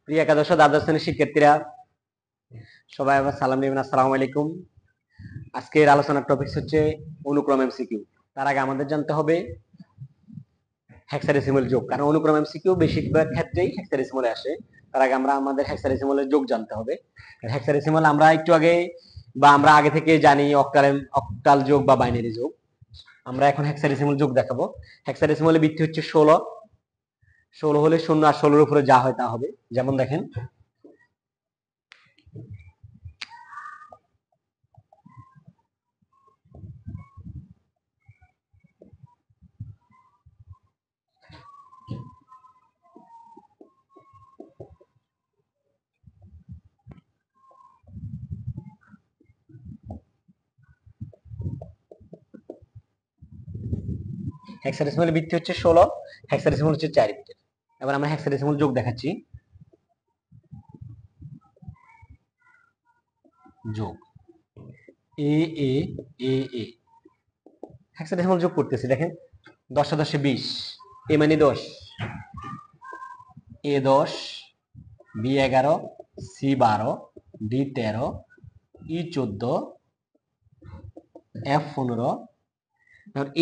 প্রিয় একাদশ দ্বাদশ শ্রেণীর শিক্ষার্থীরা সবাই আবার সালাম নেবেন। আসসালামু আলাইকুম। আজকের আলোচনার টপিক হচ্ছে অনুক্রম এমসিকিউ। তার আগে আমাদের জানতে হবে হেক্সাডেসিমাল যোগ, কারণ অনুক্রম এমসিকিউ বেশিরভাগ ক্ষেত্রেই হেক্সাডেসিমালে আসে। তার আগে আমরা আমাদের হেক্সাডেসিমালের যোগ জানতে হবে। হেক্সাডেসিমাল আমরা একটু আগে বা আমরা আগে থেকে জানি অক্টাল যোগ বা বাইনারি যোগ। আমরা এখন হেক্সাডেসিমাল যোগ দেখাবো। হেক্সাডেসিমালের ভিত্তি হচ্ছে 16। 16 হলে 0 আর 16 এর উপরে যা হয় তা হবে। যেমন দেখেন হেক্সাডেসিমালের ভিত্তি হচ্ছে 16, হেক্সাডেসিমাল হচ্ছে 4 বিটের। এবার আমরা হেক্সাডেসিমাল যোগ দেখাচ্ছি। যোগ এ এ এ এ হেক্সাডেসিমাল যোগ করতেছি। দেখেন 10 10 20, এ মানে 10, এ 10, বি 11, সি 12, ডি 13, ই 14, এফ 15,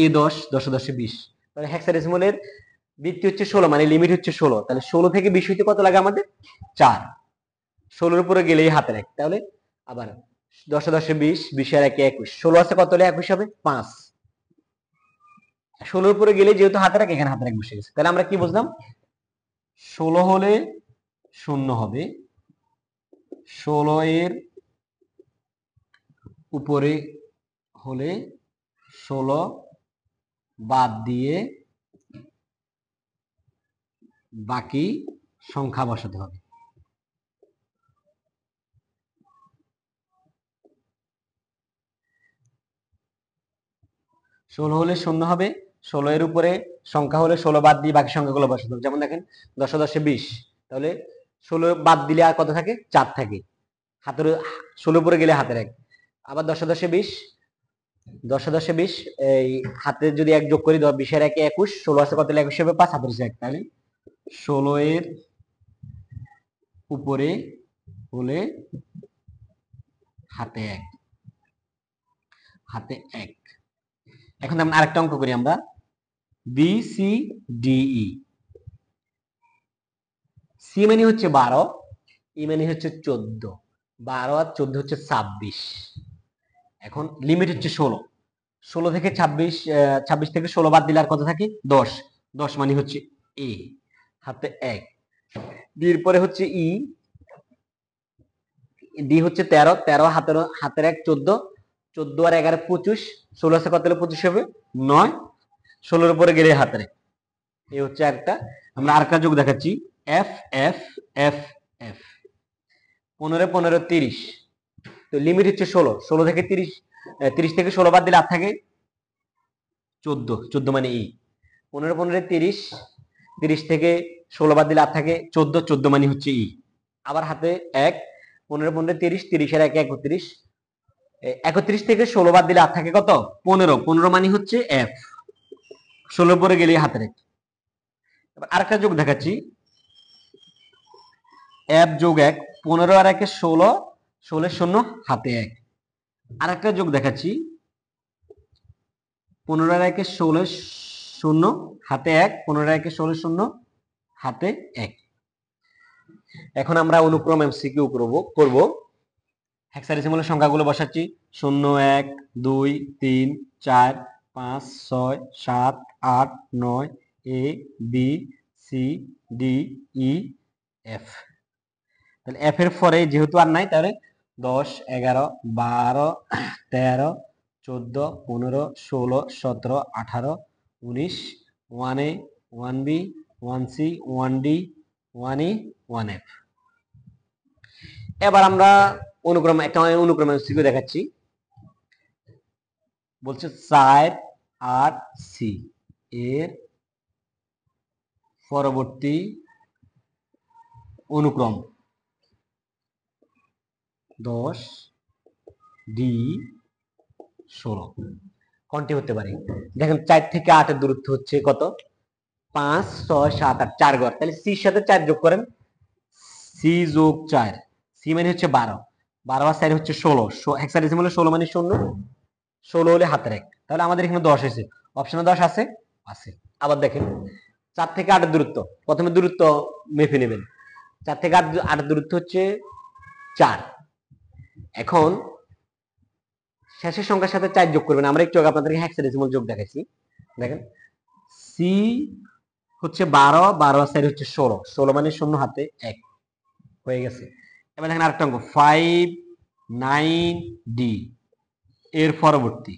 এ 10, 10 10 20। তাহলে হেক্সাডেসিমালের ভিত্তি হচ্ছে 16, মানে লিমিট হচ্ছে 16। তাহলে 16 থেকে 20 হইতে কত লাগে আমাদের? 4। 16 এর উপরে গেলেই হাতে রাখ। তাহলে আবার 10 10 20, 20 আর 1 21, 16 আছে কত হলে 21 হবে? 5। 16 উপরে গেলে যেহেতু হাতে রাখ, এখানে হাতে রাখ বসে গেছে। তাহলে আমরা কি বুঝলাম? 16 হলে 0 হবে, 16 এর উপরে হলে 16 বাদ দিয়ে বাকি সংখ্যা বসাতে হবে। ষোলো হলে 0 হবে, 16 এর উপরে সংখ্যা হলে 16 বাদ দিয়ে বাকি সংখ্যাগুলো বসাতে হবে। যেমন দেখেন 10 10 20, তাহলে 16 বাদ দিলে আর কত থাকে? 4 থাকে। হাতের 16 উপরে গেলে হাতে রাখ। আবার 10 10 20, 10 10 20, এই হাতে যদি 1 যোগ করি, 20 এর 1 21, 16 আছে কত হলে 21 হবে? 5, হাতের 1। তাহলে 16 এর উপরে হলে হাতে 1, হাতে 1। এখন আমরা আরেকটা অঙ্ক করি। আমরা B C D E. C মানে হচ্ছে 12, ই মানে হচ্ছে 14, 12 আর 14 হচ্ছে 26। এখন লিমিট হচ্ছে 16। 16 থেকে 26, 26 থেকে 16 বাদ দিলে আর কত থাকে? 10। 10 মানে হচ্ছে এ, হাতে 1। বির পরে হচ্ছে ই, ডি হচ্ছে 13, 13 হাতের 1, 14, 14 আর 11 25, 16 আছে কত হলে 25 হবে? 9। 16 এর উপরে গেলে হাতের 1। এই হচ্ছে একটা। আমরা আরেকটা যোগ দেখাচ্ছি। F F F F 15 15 30। তো লিমিট হচ্ছে 16। 16 থেকে 30, 30 থেকে 16 বাদ দিলে আর থাকে 14। 14 মানে ই। 15 15 30, 30 থেকে 16 বাদ দিলে আর থাকে 14। 14 মানে হচ্ছে ই। আবার হাতে 1, 15 15 30, 30 এর 1 31, 31 থেকে 16 বাদ দিলে আর থাকে কত? 15। 15 মানে হচ্ছে এফ। 16 পরে গেলে হাতে 1। এবার আরেকটা যোগ দেখাচ্ছি। এফ যোগ 1, 15 আর 1 16, 16 শূন্য, হাতে 1। আরেকটা যোগ দেখাচ্ছি। 15 আর 1 16 শূন্য, হাতে 1। 15 আর 1 16 শূন্য, হাতে 1। এখন আমরা অনুক্রম এমসিকিউ করব। হেক্সাডেসিমালের সংখ্যাগুলো বসাচ্ছি। 0 1 2 3 4 5 6 7 8 9, A B C D E F. তাহলে এফ এর পরে যেহেতু আর নাই, তাহলে 10 11 12 13 14 15 16 17 18 19, 1 এ 1 বি 1 সি 1 ডি 1 ই 1 এফ। এবার আমরা অনুক্রম এমসিকিউ দেখাচ্ছি। বলছে 4 8 সি এর পরবর্তী অনুক্রম 10 ডি 16 কোনটি হতে পারে? দেখেন 4 থেকে 8 এর দূরত্ব হচ্ছে কত? 5 6 7 8, 4 ঘর। তাহলে সির সাথে 4 যোগ করেন। সি যোগ 4, সি মানে হচ্ছে 12, 12 আর 4 হচ্ছে 16, হেক্সাডেসিমাল 16 মানে 0, 16 হলে হাতের 1, তাহলে আমাদের এখানে 10 হয়েছে। অপশনে 10 আছে, আছে। আবার দেখেন 4 থেকে 8 এর দূরত্ব, প্রথমে দূরত্ব মেপে নেবেন। 4 থেকে 8 দূরত্ব হচ্ছে 4। এখন শেষের সংখ্যার সাথে 4 যোগ করবেন। আমরা একটু আগে আপনাদেরকে হেক্সাডেসিমাল যোগ দেখাইছি। দেখেন সি হচ্ছে 12, 12 আর 4 হচ্ছে 16, 16 মানে 0 হাতে 1 হয়ে গেছে। এবার দেখেন আরেকটা অঙ্ক 5 9 ডি এর পরবর্তী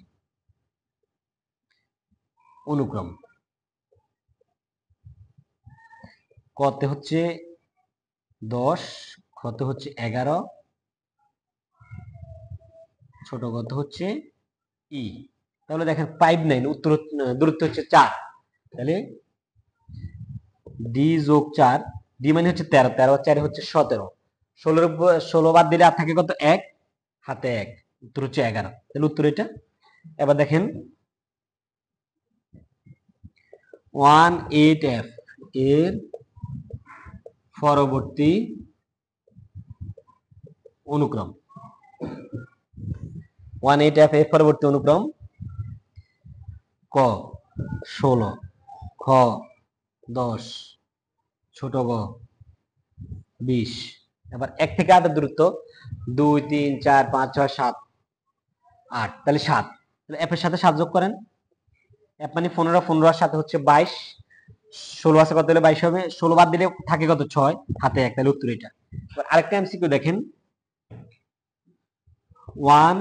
অনুক্রম। কতে হচ্ছে 10, খতে হচ্ছে 11, ছোট কত হচ্ছে ই। তাহলে দেখেন 5 9 উত্তর দূরত্ব হচ্ছে 4, তাহলে ডি যোগ 4, ডি মানে হচ্ছে 13, 13 আর 4 হচ্ছে 17, 16 বাদ দিলে আর থাকে কত 1 হাতে 1, উত্তর হচ্ছে 11, তাহলে উত্তর এটা। এবার দেখেন 18F এর পরবর্তী অনুক্রম। 18F এর পরবর্তী অনুক্রম ক 16, খ 10, ছোট গ 20। এবার 1 থেকে 8 এর দূরত্ব 2 3 4 5 6 7 8, তাহলে 7, তাহলে এফ এর সাথে 7 যোগ করেন। এফ মানে 15, 15 আর সাথে হচ্ছে 22, 16 আছে কত হলে 22 হবে, 16 বাদ দিলে থাকে কত 6 হাতে 1, তাহলে উত্তর এটা। এবার আরেকটা এমসিকিউ দেখেন 18